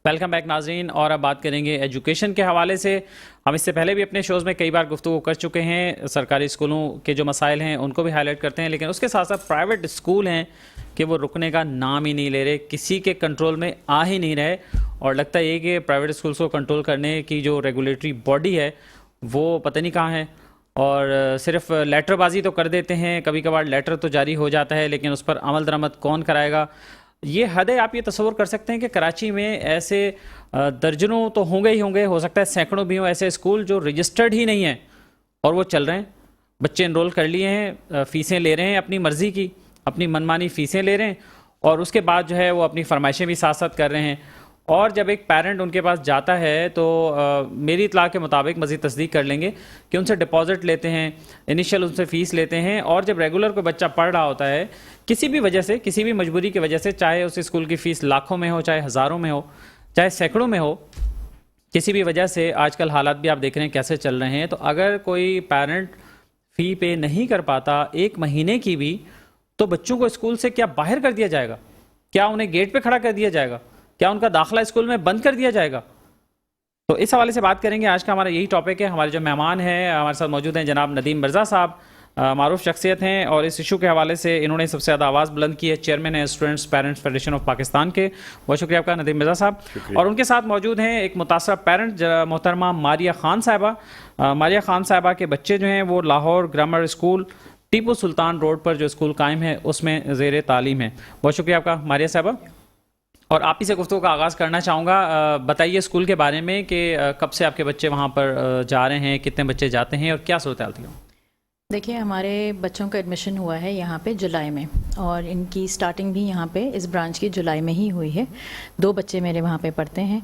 Welcome back ناظرین، اور اب بات کریں گے ایجوکیشن کے حوالے سے۔ ہم اس سے پہلے بھی اپنے شوز میں کئی بار گفتگو کر چکے ہیں، سرکاری اسکولوں کے جو مسائل ہیں ان کو بھی ہائی لائٹ کرتے ہیں، لیکن اس کے ساتھ ساتھ پرائیویٹ اسکول ہیں کہ وہ رکنے کا نام ہی نہیں لے رہے، کسی کے کنٹرول میں آ ہی نہیں رہے، اور لگتا یہ کہ پرائیویٹ اسکولس کو کنٹرول کرنے کی جو ریگولیٹری باڈی ہے وہ پتہ نہیں کہاں ہے، اور صرف لیٹر بازی تو کر دیتے ہیں، کبھی کبھار لیٹر تو جاری ہو جاتا ہے لیکن اس پر عمل درآمد کون کرائے گا؟ یہ حد ہے۔ آپ یہ تصور کر سکتے ہیں کہ کراچی میں ایسے درجنوں تو ہوں گے، ہو سکتا ہے سینکڑوں بھی ہوں ایسے اسکول جو رجسٹرڈ ہی نہیں ہیں اور وہ چل رہے ہیں، بچے انرول کر لیے ہیں، فیسیں لے رہے ہیں اپنی مرضی کی، اپنی منمانی فیسیں لے رہے ہیں، اور اس کے بعد جو ہے وہ اپنی فرمائشیں بھی ساتھ ساتھ کر رہے ہیں۔ اور جب ایک پیرنٹ ان کے پاس جاتا ہے تو میری اطلاع کے مطابق، مزید تصدیق کر لیں گے، کہ ان سے ڈپازٹ لیتے ہیں، انیشیل ان سے فیس لیتے ہیں، اور جب ریگولر کوئی بچہ پڑھ رہا ہوتا ہے کسی بھی وجہ سے، کسی بھی مجبوری کی وجہ سے، چاہے اس اسکول کی فیس لاکھوں میں ہو، چاہے ہزاروں میں ہو، چاہے سینکڑوں میں ہو، کسی بھی وجہ سے آج کل حالات بھی آپ دیکھ رہے ہیں کیسے چل رہے ہیں، تو اگر کوئی پیرنٹ فی پے نہیں کر پاتا ایک مہینے کی بھی، تو بچوں کو اسکول سے کیا باہر کر دیا جائے گا؟ کیا انہیں گیٹ پہ کھڑا کر دیا جائے گا؟ کیا ان کا داخلہ اسکول میں بند کر دیا جائے گا؟ تو اس حوالے سے بات کریں گے، آج کا ہمارا یہی ٹاپک ہے۔ ہمارے جو مہمان ہیں ہمارے ساتھ موجود ہیں جناب ندیم مرزا صاحب، معروف شخصیت ہیں، اور اس ایشو کے حوالے سے انہوں نے سب سے زیادہ آواز بلند کی ہے، چیئرمین ہیں students parents federation of Pakistan کے۔ بہت شکریہ آپ کا ندیم مرزا صاحب۔ اور ان کے ساتھ موجود ہیں ایک متاثرہ پیرنٹ محترمہ ماریہ خان صاحبہ۔ ماریہ خان صاحبہ کے بچے جو ہیں وہ Lahore grammar school Tipu Sultan road پر جو اسکول قائم ہے اس میں زیر تعلیم ہے۔ بہت شکریہ آپ کا ماریہ صاحبہ، اور آپ ہی سے گفتگو کا آغاز کرنا چاہوں گا۔ بتائیے اسکول کے بارے میں کہ کب سے آپ کے بچے وہاں پر جا رہے ہیں، کتنے بچے جاتے ہیں، اور کیا صورتحال تھی؟ دیکھیے، ہمارے بچوں کا ایڈمیشن ہوا ہے یہاں پہ جولائی میں، اور ان کی سٹارٹنگ بھی یہاں پہ اس برانچ کی جولائی میں ہی ہوئی ہے۔ 2 بچے میرے وہاں پہ پڑھتے ہیں،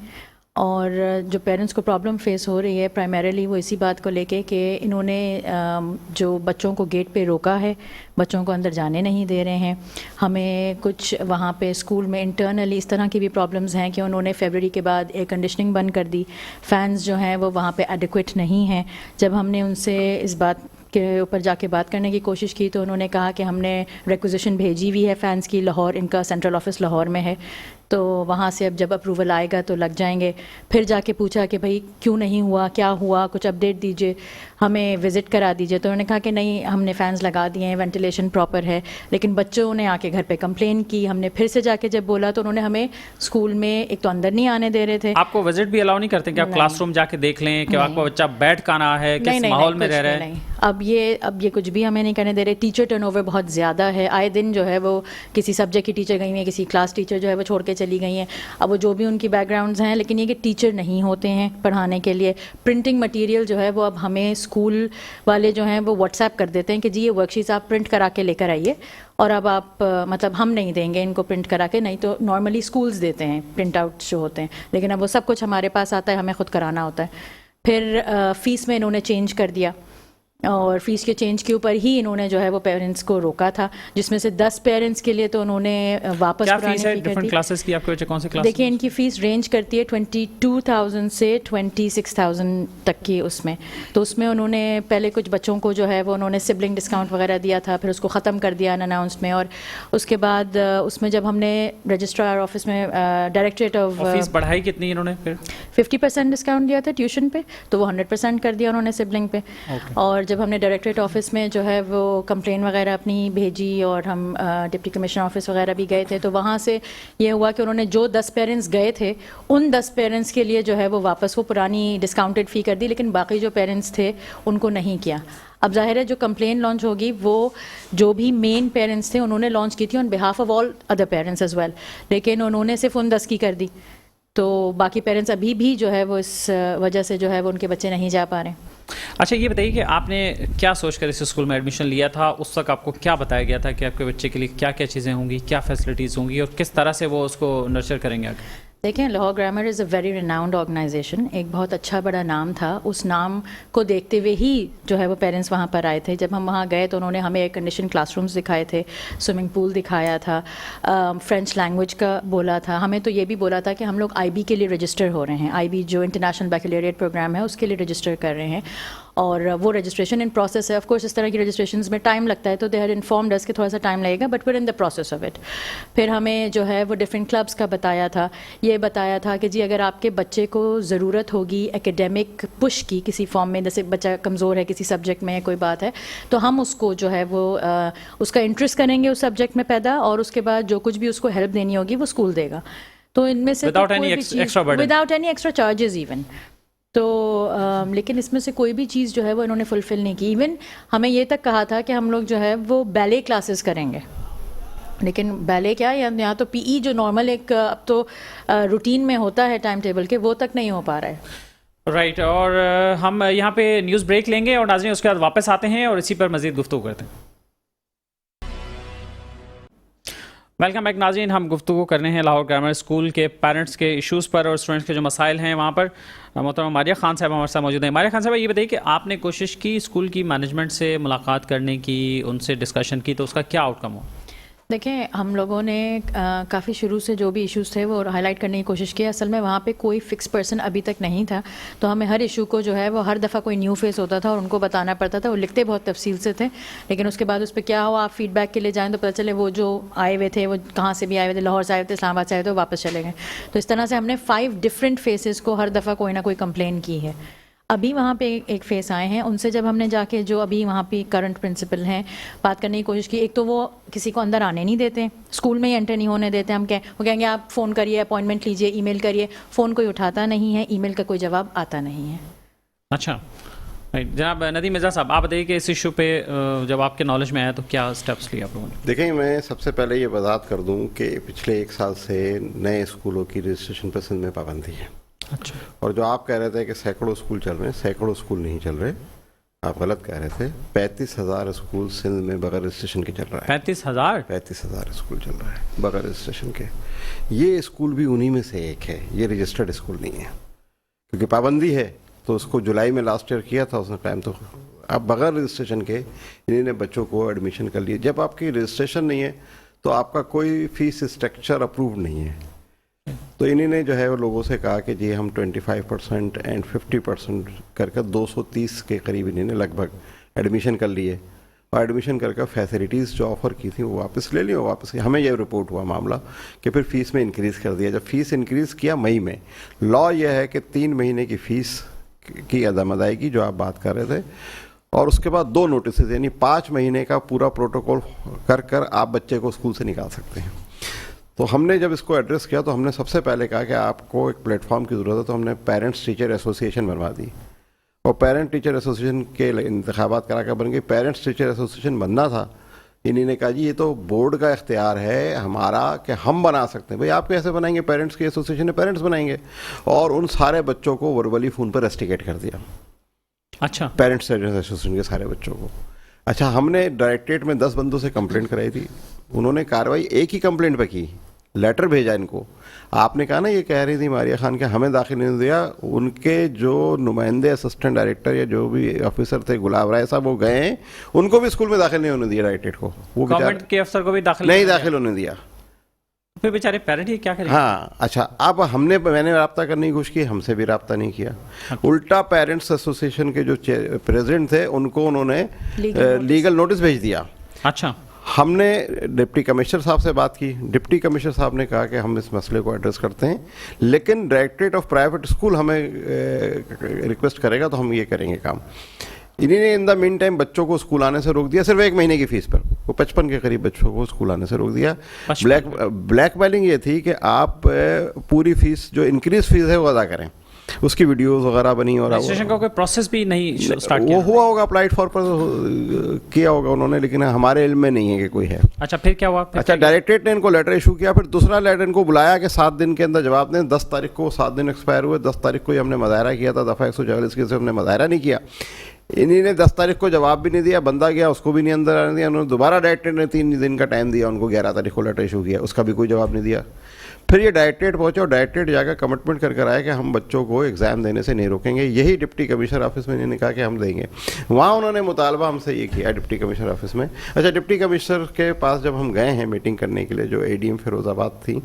اور جو پیرنٹس کو پرابلم فیس ہو رہی ہے پرائمریلی وہ اسی بات کو لے کے کہ انہوں نے جو بچوں کو گیٹ پہ روکا ہے، بچوں کو اندر جانے نہیں دے رہے ہیں۔ ہمیں کچھ وہاں پہ اسکول میں انٹرنلی اس طرح کی بھی پرابلمز ہیں کہ انہوں نے فیبرری کے بعد ایئر کنڈیشننگ بند کر دی، فینز جو ہیں وہ وہاں پہ ایڈیکویٹ نہیں ہیں۔ جب ہم نے ان سے اس بات کے اوپر جا کے بات کرنے کی کوشش کی تو انہوں نے کہا کہ ہم نے ریکوزیشن بھیجی ہوئی ہے فینس کی، لاہور، ان کا سینٹرل آفس لاہور میں ہے، تو وہاں سے اب جب اپروول آئے گا تو لگ جائیں گے۔ پھر جا کے پوچھا کہ بھائی کیوں نہیں ہوا، کیا ہوا، کچھ اپڈیٹ دیجیے، ہمیں وزٹ کرا دیجیے، تو انہوں نے کہا کہ نہیں، ہم نے فینس لگا دیے ہیں، وینٹیلیشن پراپر ہے، لیکن بچوں نے آ کے گھر پہ کمپلین کی۔ ہم نے پھر سے جا کے جب بولا تو انہوں نے ہمیں اسکول میں ایک تو اندر نہیں آنے دے رہے تھے۔ آپ کو وزٹ بھی الاؤ نہیں کرتے کہ آپ کلاس روم جا کے دیکھ لیں کہ آپ کا بچہ بیٹھ کہاں رہا ہے، کس ماحول میں رہ رہا ہے؟ اب یہ کچھ بھی ہمیں نہیں کرنے دے رہے۔ ٹیچر ٹرن اوور بہت زیادہ ہے، آئے دن جو ہے وہ کسی سبجیکٹ کی ٹیچر گئی ہیں، کسی کلاس ٹیچر جو ہے وہ چھوڑ کے چلی گئی ہیں۔ اب وہ جو بھی ان کی بیک گراؤنڈز ہیں، لیکن یہ کہ ٹیچر نہیں ہوتے ہیں پڑھانے کے لیے۔ پرنٹنگ مٹیریل جو ہے وہ اب ہمیں اسکول والے جو ہیں وہ واٹس ایپ کر دیتے ہیں کہ جی یہ ورک شیٹس آپ پرنٹ کرا کے لے کر آئیے، اور اب آپ مطلب ہم نہیں دیں گے ان کو پرنٹ کرا کے، نہیں تو نارملی اسکولز دیتے ہیں پرنٹ آؤٹ جو ہوتے ہیں، لیکن اب وہ سب کچھ ہمارے پاس آتا ہے، ہمیں خود کرانا ہوتا ہے۔ پھر فیس میں انہوں نے چینج کر دیا، اور فیس کے چینج کے اوپر ہی انہوں نے جو ہے وہ پیرنٹس کو روکا تھا، جس میں سے 10 پیرنٹس کے لیے تو انہوں نے واپس کرانے کی ڈیفرنٹ کلاسز کی۔ آپ کے بچے کون سے کلاس؟ دیکھیں، ان کی فیس رینج کرتی ہے 22,000 سے 26,000 تک کی، اس میں تو اس میں انہوں نے پہلے کچھ بچوں کو جو ہے وہ انہوں نے سبلنگ ڈسکاؤنٹ وغیرہ دیا تھا، پھر اس کو ختم کر دیا ان اناؤنس میں، اور اس کے بعد اس میں جب ہم نے رجسٹرار آفس میں ڈائریکٹریٹ آف فیس بڑھائی کتنی انہوں نے؟ پھر 50% ڈسکاؤنٹ دیا تھا ٹیوشن پہ، تو وہ 100% کر دیا انہوں نے سبلنگ پہ۔ اور جب ہم نے ڈائریکٹریٹ آفس میں جو ہے وہ کمپلین وغیرہ اپنی بھیجی، اور ہم ڈپٹی کمشنر آفس وغیرہ بھی گئے تھے، تو وہاں سے یہ ہوا کہ انہوں نے جو 10 پیرنٹس گئے تھے ان 10 پیرنٹس کے لیے جو ہے وہ واپس وہ پرانی ڈسکاؤنٹڈ فی کر دی، لیکن باقی جو پیرنٹس تھے ان کو نہیں کیا۔ اب ظاہر ہے جو کمپلین لانچ ہوگی وہ جو بھی مین پیرنٹس تھے انہوں نے لانچ کی تھی on behalf of all other parents as well, لیکن انہوں نے صرف ان 10 کی کر دی، تو باقی پیرنٹس ابھی بھی جو ہے وہ اس وجہ سے جو ہے وہ ان کے بچے نہیں جا پا رہے ہیں۔ اچھا، یہ بتائیے کہ آپ نے کیا سوچ کر اس اسکول میں ایڈمیشن لیا تھا؟ اس تک آپ کو کیا بتایا گیا تھا کہ آپ کے بچے کے لیے کیا کیا چیزیں ہوں گی، کیا فیسلٹیز ہوں گی، اور کس طرح سے وہ اس کو نرچر کریں گے آگے؟ دیکھیں، Lahore grammar is a very renowned organization, ایک بہت اچھا بڑا نام تھا، اس نام کو دیکھتے ہوئے ہی جو ہے وہ پیرنٹس وہاں پر آئے تھے۔ جب ہم وہاں گئے تو انہوں نے ہمیں ایئر کنڈیشن کلاس رومز دکھائے تھے، سوئمنگ پول دکھایا تھا، فرینچ لینگویج کا بولا تھا، ہمیں تو یہ بھی بولا تھا کہ ہم لوگ آئی بی کے لیے رجسٹر ہو رہے ہیں، آئی بی جو انٹرنیشنل بیکلریٹ پروگرام ہے اس کے لیے رجسٹر کر رہے ہیں، اور وہ رجسٹریشن ان پروسیس ہے. آف کورس اس طرح کی رجسٹریشنز میں ٹائم لگتا ہے, تو دے ہیڈ انفارمڈ اس کہ تھوڑا سا ٹائم لگے گا, but we're in the process of it. پھر ہمیں جو ہے وہ ڈفرینٹ کلبس کا بتایا تھا, یہ بتایا تھا کہ جی اگر آپ کے بچے کو ضرورت ہوگی ایکیڈیمک پش کی کسی فارم میں, جیسے بچہ کمزور ہے کسی سبجیکٹ میں, کوئی بات ہے, تو ہم اس کو جو ہے وہ اس کا انٹرسٹ کریں گے اس سبجیکٹ میں پیدا, اور اس کے بعد جو کچھ بھی اس کو ہیلپ دینی ہوگی وہ اسکول دے گا. تو ان میں سے without any extra charges even. تو لیکن اس میں سے کوئی بھی چیز جو ہے وہ انہوں نے فلفل نہیں کی. ایون ہمیں یہ تک کہا تھا کہ ہم لوگ جو ہے وہ بیلے کلاسز کریں گے, لیکن بیلے کیا, یہاں تو پی ای جو نارمل ایک اب تو روٹین میں ہوتا ہے ٹائم ٹیبل کے, وہ تک نہیں ہو پا رہا ہے. رائٹ. اور ہم یہاں پہ نیوز بریک لیں گے اور ناظرین اس کے بعد واپس آتے ہیں اور اسی پر مزید گفتگو کرتے ہیں. ویلکم بیک ناظرین, ہم گفتگو کر رہے ہیں لاہور گرامر اسکول کے پیرنٹس کے ایشوز پر اور اسٹوڈنٹس کے جو مسائل ہیں وہاں پر. محترمہ ماریہ خان صاحب ہمارے ساتھ موجود ہیں. ماریہ خان صاحب, یہ بتائیے کہ آپ نے کوشش کی اسکول کی مینجمنٹ سے ملاقات کرنے کی, ان سے ڈسکشن کی, تو اس کا کیا آؤٹ کم ہو؟ دیکھیں, ہم لوگوں نے کافی شروع سے جو بھی ایشوز تھے وہ ہائی لائٹ کرنے کی کوشش کی. اصل میں وہاں پہ کوئی فکس پرسن ابھی تک نہیں تھا, تو ہمیں ہر ایشو کو جو ہے وہ ہر دفعہ کوئی نیو فیس ہوتا تھا اور ان کو بتانا پڑتا تھا. وہ لکھتے بہت تفصیل سے تھے, لیکن اس کے بعد اس پہ کیا ہوا, آپ فیڈ بیک کے لیے جائیں تو پتہ چلے وہ جو آئے ہوئے تھے وہ کہاں سے بھی آئے ہوئے تھے, لاہور سے آئے ہوئے تھے, اسلام آباد سے آئے تھے, واپس چلے گئے. تو اس طرح سے ہم نے 5 ڈفرینٹ فیسز کو ہر دفعہ کوئی نہ کوئی کمپلین کی ہے. ابھی وہاں پہ ایک فیس آئے ہیں, ان سے جب ہم نے جا کے جو ابھی وہاں پہ کرنٹ پرنسپل ہیں بات کرنے کی کوشش کی, ایک تو وہ کسی کو اندر آنے نہیں دیتے, اسکول میں ہی انٹر نہیں ہونے دیتے. ہم وہ کہیں گے آپ فون کریے, اپوائنٹمنٹ لیجیے, ای میل کریے, فون کوئی اٹھاتا نہیں ہے, ای میل کا کوئی جواب آتا نہیں ہے. اچھا جناب ندیم مرزا صاحب, آپ بتائیے کہ اس ایشو پہ جب آپ کے نالج میں آیا تو کیا اسٹیپس لیے آپ لوگوں نے؟ دیکھیں, میں سب سے پہلے یہ وضاحت کر دوں کہ پچھلے 1 سال سے نئے اسکولوں کی رجسٹریشن پر سندھ میں پابندی ہے. اچھا. اور جو آپ کہہ رہے تھے کہ سینکڑوں اسکول چل رہے ہیں, سینکڑوں اسکول نہیں چل رہے, آپ غلط کہہ رہے تھے. 35,000 اسکول سندھ میں بغیر رجسٹریشن کے چل رہا ہے. 35,000 اسکول چل رہا ہے بغیر رجسٹریشن کے. یہ اسکول بھی انہی میں سے ایک ہے, یہ رجسٹرڈ اسکول نہیں ہے, کیونکہ پابندی ہے. تو اس کو جولائی میں لاسٹ ایئر کیا تھا اس نے ٹائم, تو اب بغیر رجسٹریشن کے انہوں نے بچوں کو ایڈمیشن کر لیا. جب آپ کی رجسٹریشن نہیں ہے تو آپ کا کوئی فیس اسٹرکچر اپرووڈ نہیں ہے. تو انہوں نے جو ہے وہ لوگوں سے کہا کہ جی ہم 25% اینڈ 50% کر کے 230 کے قریب انہوں نے لگ بھگ ایڈمیشن کر لیے, اور ایڈمیشن کر کے فیسلٹیز جو آفر کی تھیں وہ واپس لے لی, واپس ہمیں یہ رپورٹ ہوا معاملہ کہ پھر فیس میں انکریز کر دیا. جب فیس انکریز کیا مئی میں, لا یہ ہے کہ 3 مہینے کی فیس کی عدم ادائیگی جو آپ بات کر رہے تھے, اور اس کے بعد 2 نوٹسز, یعنی 5 مہینے کا پورا پروٹوکول کر آپ بچے کو اسکول سے نکال سکتے ہیں. تو ہم نے جب اس کو ایڈریس کیا تو ہم نے سب سے پہلے کہا کہ آپ کو ایک پلیٹ فارم کی ضرورت ہے, تو ہم نے پیرنٹس ٹیچر ایسوسیشن بنوا دی, اور پیرنٹ ٹیچر ایسوسیشن کے انتخابات کرا کے بن گئی. پیرنٹس ٹیچر ایسوسیشن بننا تھا, انہوں نے کہا جی یہ تو بورڈ کا اختیار ہے ہمارا کہ ہم بنا سکتے ہیں. بھائی آپ کیسے بنائیں گے, پیرنٹس کی ایسوسیشن ہے, پیرنٹس بنائیں گے. اور ان سارے بچوں کو وربلی فون پر ریسٹیکیٹ کر دیا. اچھا, پیرنٹس ایسوسیشن کے سارے بچوں کو. اچھا, ہم نے ڈائریکٹریٹ میں 10 بندوں سے کمپلینٹ کرائی تھی, انہوں نے کارروائی ایک ہی کمپلینٹ پہ کی, لیٹر بھیجا ان کو. آپ نے کہا نا, یہ کہہ رہی تھی ماریہ خان کہ ہمیں داخل نہیں دیا, ان کے جو نمائندے اسسٹنٹ ڈائریکٹر یا جو بھی آفیسر تھے گلاب رائے صاحب, وہ گئے ہیں, ان کو بھی اسکول میں داخل نہیں ہونے دیا ڈائریکٹریٹ کو. وہ گورنمنٹ کے افسر کو بھی نہیں داخل ہونے دیا. پھر بیچارے پیرنٹ ہی کیا کریں. ہاں اچھا, اب میں نے رابطہ کرنے کی کوشش کی, ہم سے بھی رابطہ نہیں کیا. الٹا پیرنٹس ایسوسیشن کے جو پریزیڈنٹ تھے ان کو انہوں نے لیگل نوٹس بھیج دیا. اچھا, ہم نے ڈپٹی کمشنر صاحب سے بات کی. ڈپٹی کمشنر صاحب نے کہا کہ ہم اس مسئلے کو ایڈریس کرتے ہیں, لیکن ڈائریکٹریٹ آف پرائیویٹ اسکول ہمیں ریکویسٹ کرے گا تو ہم یہ کریں گے کام. انہوں نے ان دا مین ٹائم بچوں کو اسکول آنے سے روک دیا, صرف 1 مہینے کی فیس پر. وہ 55 کے قریب بچوں کو اسکول آنے سے روک دیا. بلیک میلنگ یہ تھی کہ آپ پوری فیس جو انکریز فیس ہے وہ ادا کریں. اس کی ویڈیوز وغیرہ بنی, اور رجسٹریشن کا کوئی پروسیس بھی نہیں اسٹارٹ کیا. وہ ہوا ہوگا, اپلائیڈ فار پر کیا ہوگا انہوں نے, لیکن ہمارے علم میں نہیں ہے کہ کوئی ہے. اچھا, پھر کیا ہوا؟ اچھا, ڈائریکٹریٹ نے ان کو لیٹر ایشو کیا, پھر دوسرا لیٹر ان کو بلایا کہ 7 دن کے اندر جواب دیں. 10 تاریخ کو 7 دن ایکسپائر ہوئے. 10 تاریخ کو ہی ہم نے مظاہرہ کیا تھا, دفعہ 144 کے سے ہم نے مظاہرہ نہیں کیا. انہوں نے 10 تاریخ کو جواب بھی نہیں دیا, بندہ گیا اس کو بھی نہیں اندر آنے دیا. انہوں نے دوبارہ ڈائریکٹریٹ نے 3 دن کا ٹائم دیا ان کو, 11 تاریخ کو لیٹر ایشو کیا, اس کا بھی کوئی جواب نہیں دیا. پھر یہ ڈائریکٹریٹ پہنچے, اور ڈائریکٹریٹ جا کر کمٹمنٹ کر آئے کہ ہم بچوں کو ایگزام دینے سے نہیں روکیں گے. یہی ڈپٹی کمشنر آفس میں انہوں نے کہا کہ ہم دیں گے. وہاں انہوں نے مطالبہ ہم سے یہ کیا ڈپٹی کمشنر آفس میں. اچھا, ڈپٹی کمشنر کے پاس جب ہم گئے ہیں میٹنگ کرنے کے لیے, جو اے ڈی ایم فیروز آباد تھی,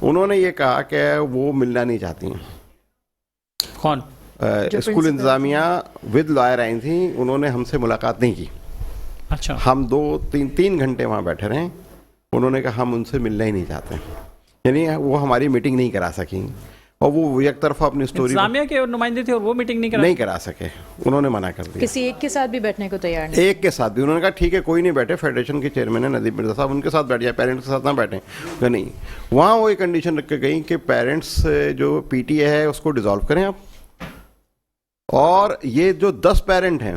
انہوں نے یہ کہا کہ وہ ملنا نہیں چاہتی ہیں. کون؟ اسکول انتظامیہ ود لائر آئی تھیں, انہوں نے ہم سے ملاقات نہیں کی. اچھا, ہم 2-3 گھنٹے وہاں بیٹھے رہے, انہوں نے کہا ہم ان سے ملنا ہی نہیں چاہتے, یعنی وہ ہماری میٹنگ نہیں کرا سکیں, اور وہ یک طرفہ اپنی اسٹوری انتظامیہ کے نمائندے تھے اور وہ میٹنگ نہیں کرا سکے, انہوں نے منع کر دیا. کسی ایک کے ساتھ بھی بیٹھنے کو تیار نہیں, ایک کے ساتھ بھی انہوں نے کہا ٹھیک ہے کوئی نہیں بیٹھے, فیڈریشن کے چیئرمین ہیں ندیم مرزا صاحب, ان کے ساتھ بیٹھ جائے, پیرنٹس کے ساتھ نہ بیٹھیں. نہیں, وہاں وہ ایک کنڈیشن رکھ کے گئیں کہ پیرنٹس جو پی ٹی اے ہے اس کو ڈیزالو کریں آپ, اور یہ جو 10 پیرنٹ ہیں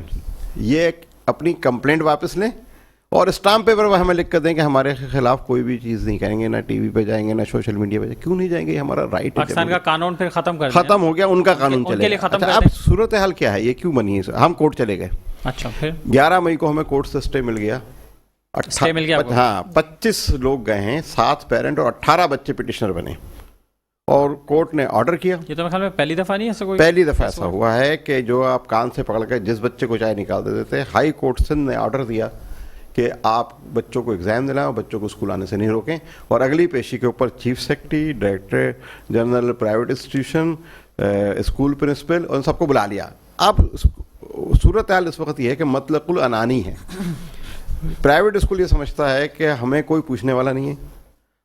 یہ اپنی کمپلینٹ واپس لیں اور اسٹامپ پیپر پر ہمیں لکھ کر دیں کہ ہمارے خلاف کوئی بھی چیز نہیں کریں گے, نہ ٹی وی پہ جائیں گے, نہ سوشل میڈیا پہ. کیوں نہیں جائیں گے, یہ ہمارا رائٹ ہے. پاکستان کا قانون پھر ختم ہو گیا, ان کا قانون چلے گا. اب صورتحال کیا ہے, یہ کیوں بنی ہے, ہم کورٹ چلے گئے. اچھا, پھر 11 مئی کو ہمیں کورٹ سے اسٹے مل گیا. ہاں, 25 لوگ گئے ہیں, 7 پیرنٹ اور 18 بچے پٹیشنر بنے, اور کورٹ نے آرڈر کیا. یہ تو میرے خیال میں پہلی دفعہ نہیں ایسا کوئی, پہلی دفعہ ایسا ہوا ہے کہ جو آپ کان سے پکڑ کے جس بچے کو چاہے نکال دیتے تھے. ہائی کورٹ سندھ نے آرڈر دیا کہ آپ بچوں کو ایگزام دلائیں اور بچوں کو اسکول آنے سے نہیں روکیں, اور اگلی پیشی کے اوپر chief secretary, director general private institution, school principal, ان سب کو بلا لیا. اب صورتحال اس وقت یہ ہے کہ مطلق العنانی ہے. پرائیویٹ اسکول یہ سمجھتا ہے کہ ہمیں کوئی پوچھنے والا نہیں ہے.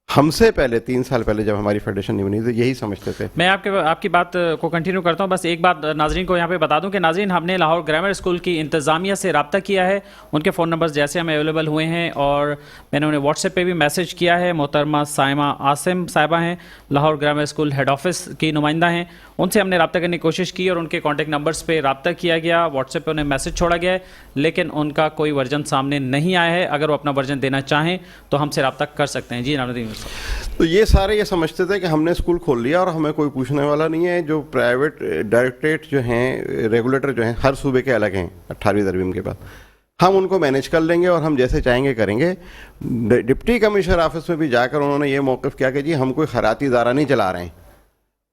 ہم سے پہلے 3 سال پہلے جب ہماری فیڈریشن نہیں بنی تھی یہی سمجھتے تھے. میں آپ کی بات کو کنٹینیو کرتا ہوں, بس ایک بات ناظرین کو یہاں پہ بتا دوں کہ ناظرین ہم نے لاہور گرامر اسکول کی انتظامیہ سے رابطہ کیا ہے, ان کے فون نمبرز جیسے ہمیں اویلیبل ہوئے ہیں, اور میں نے انہیں واٹس ایپ پہ بھی میسج کیا ہے. محترمہ سائمہ عاصم صاحبہ ہیں, Lahore grammar school head office کی نمائندہ ہیں, ان سے ہم نے رابطہ کرنے کی کوشش کی اور ان کے کانٹیکٹ نمبرز پہ رابطہ کیا گیا, واٹس ایپ پہ انہیں میسج چھوڑا گیا ہے, لیکن ان کا کوئی ورژن سامنے نہیں آیا ہے. اگر وہ اپنا ورژن دینا چاہیں تو ہم سے رابطہ کر سکتے ہیں. جی ندیم صاحب. تو یہ سارے یہ سمجھتے تھے کہ ہم نے اسکول کھول لیا اور ہمیں کوئی پوچھنے والا نہیں ہے. جو پرائیویٹ ڈائریکٹریٹ جو ہیں, ریگولیٹر جو ہیں, ہر صوبے کے الگ ہیں 18ویں ترمیم کے بعد, ہم ان کو مینیج کر لیں گے اور ہم جیسے چاہیں گے کریں گے. ڈپٹی کمشنر آفس میں بھی جا کر انہوں نے یہ موقف کیا کہ جی ہم کوئی خیراتی ادارہ نہیں چلا رہے ہیں,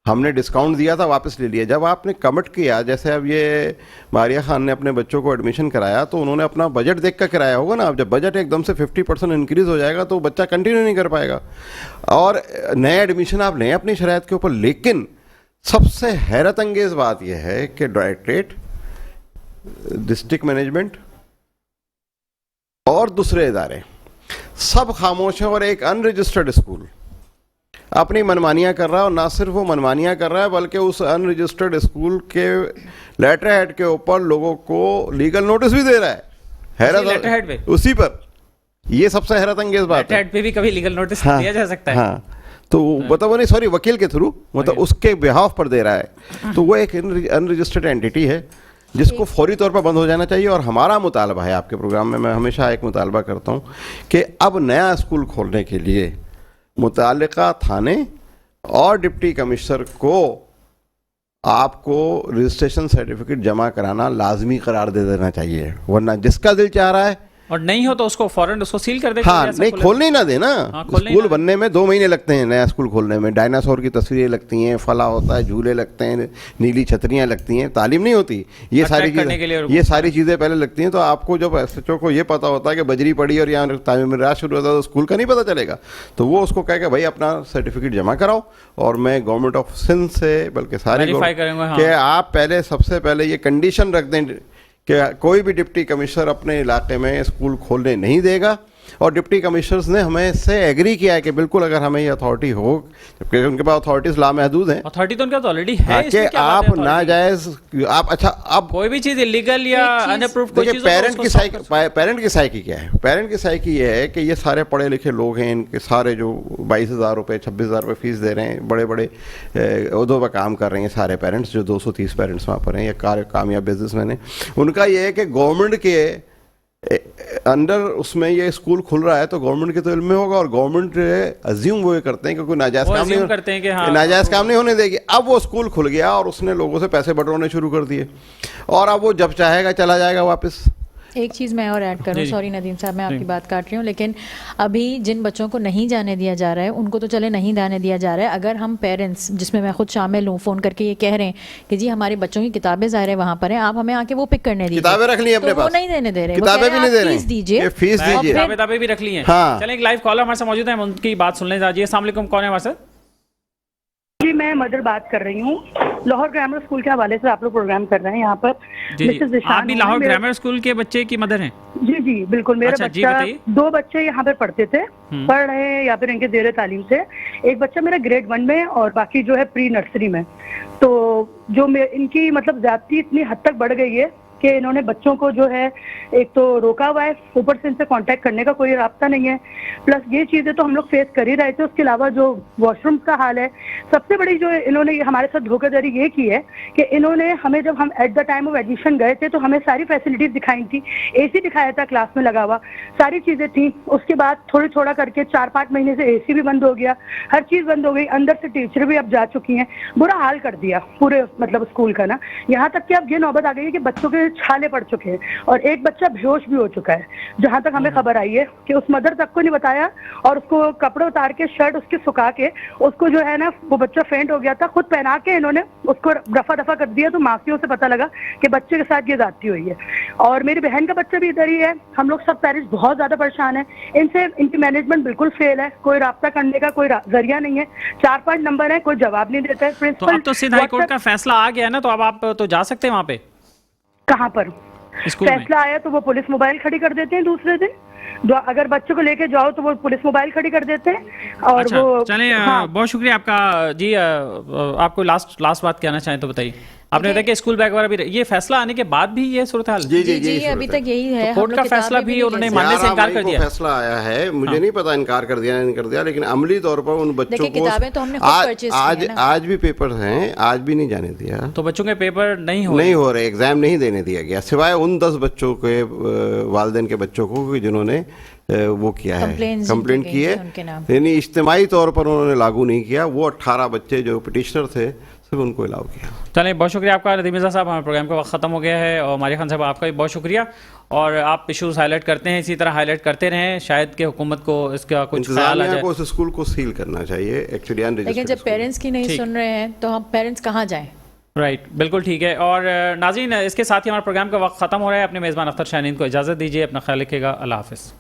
ہم نے ڈسکاؤنٹ دیا تھا واپس لے لیا. جب آپ نے کمٹ کیا, جیسے اب یہ ماریہ خان نے اپنے بچوں کو ایڈمیشن کرایا تو انہوں نے اپنا بجٹ دیکھ کر کرایا ہوگا نا. اب جب بجٹ ایک دم سے 50% انکریز ہو جائے گا تو بچہ کنٹینیو نہیں کر پائے گا, اور نئے ایڈمیشن آپ لیں اپنی شرائط کے اوپر. لیکن سب سے حیرت انگیز بات یہ ہے کہ ڈائریکٹریٹ, ڈسٹرکٹ مینجمنٹ اور دوسرے ادارے سب خاموش ہیں, اور ایک ان رجسٹرڈ اسکول اپنی منمانیاں کر رہا ہے. اور نہ صرف وہ منمانیاں کر رہا ہے بلکہ اس ان رجسٹرڈ اسکول کے لیٹر ہیڈ کے اوپر لوگوں کو لیگل نوٹس بھی دے رہا ہے. لیٹر ہیڈ پہ اسی پر, یہ سب سے حیرت انگیز بات ہے. لیٹر ہیڈ پہ بھی کبھی لیگل نوٹس دیا جا سکتا ہے. ہاں, تو مطلب نہیں, سوری, وکیل کے تھرو, مطلب اس کے بہاف پر دے رہا ہے. تو وہ ایک ان رجسٹرڈ اینٹی ہے جس کو فوری طور پر بند ہو جانا چاہیے. اور ہمارا مطالبہ ہے آپ کے پروگرام میں ہمیشہ ایک مطالبہ کرتا ہوں کہ اب نیا اسکول کھولنے کے لیے متعلقہ تھانے اور ڈپٹی کمشنر کو آپ کو رجسٹریشن سرٹیفکیٹ جمع کرانا لازمی قرار دے دینا چاہیے, ورنہ جس کا دل چاہ رہا ہے اور نہیں ہو تو اس کو فوراً اس کو سیل کر دیں. ہاں, نہیں کھولنے ہی نہ دینا. اسکول بننے میں 2 مہینے لگتے ہیں, نیا اسکول کھولنے میں. ڈائناسور کی تصویریں لگتی ہیں, فلاں ہوتا ہے, جھولے لگتے ہیں, نیلی چھتریاں لگتی ہیں, تعلیم نہیں ہوتی. یہ ساری چیزیں پہلے لگتی ہیں. تو آپ کو جب ایس ایچ او کو یہ پتا ہوتا ہے کہ بجری پڑی اور یہاں تعمیر راج شروع ہوتا ہے تو اسکول کا نہیں پتہ چلے گا. تو وہ اس کو کہے کہ بھائی اپنا سرٹیفکیٹ جمع کراؤ, اور میں گورنمنٹ آف سندھ سے بلکہ سارے کہ آپ پہلے سب سے پہلے یہ کنڈیشن رکھ دیں کہ کوئی بھی ڈپٹی کمشنر اپنے علاقے میں اسکول کھولنے نہیں دے گا. اور ڈپٹی کمشنرز نے ہمیں سے ایگری کیا ہے کہ بالکل اگر ہمیں یہ اتھارٹی ہو, جبکہ ان کے پاس اتھارٹیز لامحدود ہیں. اتھارٹی تو ان کا تو آلریڈی ہے کہ آپ ناجائز آپ, اچھا اب کوئی بھی چیز ایلیگل یا ان اپرووڈ کوئی چیز, پیرنٹ کی سائیکی کیا ہے. پیرنٹ کی سائیکی یہ ہے کہ یہ سارے پڑھے لکھے لوگ ہیں, ان کے سارے جو 22,000 روپے 26,000 روپے فیس دے رہے ہیں, بڑے بڑے عہدوں پہ کام کر رہے ہیں سارے پیرنٹس, جو 230 پیرنٹس وہاں پر ہیں, یا کامیاب بزنس مین ہیں. ان کا یہ ہے کہ گورنمنٹ کے انڈر اس میں یہ اسکول کھل رہا ہے تو گورنمنٹ کے تو علم میں ہوگا, اور گورنمنٹ ازیوم وہ کرتے ہیں کہ کوئی ناجائز کام نہیں ہونے دے گی. اب وہ اسکول کھل گیا اور اس نے لوگوں سے پیسے بٹورانے شروع کر دیے, اور اب وہ جب چاہے گا چلا جائے گا واپس. ایک چیز میں اور ایڈ کروں, سوری ندیم صاحب میں آپ کی بات کاٹ رہی ہوں, لیکن ابھی جن بچوں کو نہیں جانے دیا جا رہا ہے ان کو تو چلے نہیں جانے دیا جا رہا ہے. اگر ہم پیرنٹس, جس میں میں خود شامل ہوں, فون کر کے یہ کہہ رہے ہیں کہ جی ہمارے بچوں کی کتابیں ظاہر ہے وہاں پر ہیں, آپ ہمیں آ کے وہ پک کرنے دیجیے. کتابیں رکھ لی اپنے پاس, وہ نہیں دینے دے رہے, کتابیں بھی نہیں دے رہے, فیس دیجیے, فیس دیجیے, کتابیں بھی رکھ لی ہیں. ہاں, چلیں ایک لائیو کالر ہمارے ساتھ موجود ہے, ہم ان کی بات سن لیں. جی السلام علیکم, کون ہے ہمارے ساتھ؟ جی میں مدر بات کر رہی ہوں. لاہور گرامر اسکول کے حوالے سے آپ لوگ پروگرام کر رہے ہیں یہاں پر. آپ بھی لاہور گرامر اسکول کے بچے کی مدر ہیں؟ جی جی بالکل. میرا بچہ 2 بچے یہاں پہ پڑھتے تھے, پڑھ رہے ہیں یا پھر ان کے زیر تعلیم سے. ایک بچہ میرا گریڈ 1 میں اور باقی جو ہے پری نرسری میں. تو جو ان کی مطلب زیادتی اتنی حد تک بڑھ گئی ہے کہ انہوں نے بچوں کو جو ہے ایک تو روکا ہوا ہے, اوپر سے ان سے کانٹیکٹ کرنے کا کوئی رابطہ نہیں ہے. پلس یہ چیزیں تو ہم لوگ فیس کر ہی رہے تھے, اس کے علاوہ جو واش رومز کا حال ہے. سب سے بڑی جو انہوں نے ہمارے ساتھ دھوکہ دھڑی یہ کی ہے کہ انہوں نے ہمیں, جب ہم at the time of admission گئے تھے تو ہمیں ساری فیسلٹیز دکھائی تھی, اے سی دکھایا تھا کلاس میں لگا ہوا, ساری چیزیں تھیں. اس کے بعد تھوڑا کر کے 4-5 مہینے سے اے سی بھی بند ہو گیا, ہر چیز بند ہو گئی, اندر سے ٹیچر بھی اب جا چکی ہیں. برا حال کر دیا پورے مطلب اسکول کا نا. یہاں تک کہ اب یہ نوبت آ گئی ہے کہ بچوں کے چھالے پڑ چکے ہیں اور ایک بچہ بیہوش بھی ہو چکا ہے. جہاں تک ہمیں خبر آئی ہے کہ اس مدر تک کو نہیں بتایا اور اس کو کپڑے اتار کے شرٹ اس کی سکھا کے اس کو جو ہے نا وہ بچہ فینٹ ہو گیا تھا, خود پہنا کے انہوں نے اس کو دفعہ کر دیا. تو ماسیوں سے پتہ لگا کہ بچے کے ساتھ یہ زیادتی ہوئی ہے. اور میری بہن کا بچہ بھی ادھر ہی ہے. ہم لوگ سب پیرنٹس بہت زیادہ پریشان ہیں. ان کی مینجمنٹ بالکل فیل ہے, کوئی رابطہ کرنے کا کوئی ذریعہ نہیں ہے. 4-5 نمبر ہے, کوئی جواب نہیں دیتا ہے. پرنسپل تو سیدھا ہائی کورٹ کا فیصلہ آ گیا ہے نا, تو اب آپ تو جا سکتے ہیں وہاں پہ. کہاں پر فیصلہ آیا تو وہ پولیس موبائل کھڑی کر دیتے ہیں دوسرے دن. اگر بچوں کو لے کے جاؤ تو وہ پولیس موبائل کھڑی کر دیتے ہیں. اور وہ چلیں, بہت شکریہ آپ کا. جی آپ کو لاسٹ بات کہنا چاہیں تو بتائیے. آپ نے بتایا کہ اسکول بیگ وغیرہ بھی, یہ فیصلہ آنے کے بعد بھی یہ صورتحال؟ جی ابھی تک یہی ہے. کورٹ کا فیصلہ بھی انہوں نے ماننے سے انکار کر دیا. فیصلہ آیا ہے, مجھے نہیں پتا انکار کر دیا نہیں کر دیا, لیکن عملی طور پر ان بچوں کو آج بھی پیپر ہیں, آج بھی نہیں جانے دیا. تو بچوں کے پیپر نہیں ہو رہے, ایگزام نہیں دینے دیا گیا, سوائے ان 10 بچوں کے والدین کے بچوں کو جنہوں نے وہ کیا ہے, کمپلینٹ کی ہے. یعنی اجتماعی طور پر انہوں نے لاگو نہیں کیا. وہ 18 بچے جو پٹیشنر تھے ان کو الاؤ کیا. چلیں, بہت شکریہ آپ کا ندیم مرزا صاحب. ہمارے پروگرام کا وقت ختم ہو گیا ہے, اور ماریہ خان صاحب آپ کا بھی بہت شکریہ. اور آپ ایشوز ہائی لائٹ کرتے ہیں, اسی طرح ہائی لائٹ کرتے رہیں. شاید کہ حکومت کو اس کا کچھ خیال آ جائے. کو اس اسکول کو سیل کرنا چاہیے ایکچولی. لیکن جب پیرنٹس کی نہیں سن رہے ہیں تو ہم پیرنٹس کہاں جائیں؟ رائٹ, بالکل ٹھیک ہے. اور ناظرین, اس کے ساتھ ہی ہمارے پروگرام کا وقت ختم ہو رہا ہے. اپنے میزبان اختر شاہین کو اجازت دیجیے. اپنا خیال رکھیے گا. اللہ حافظ.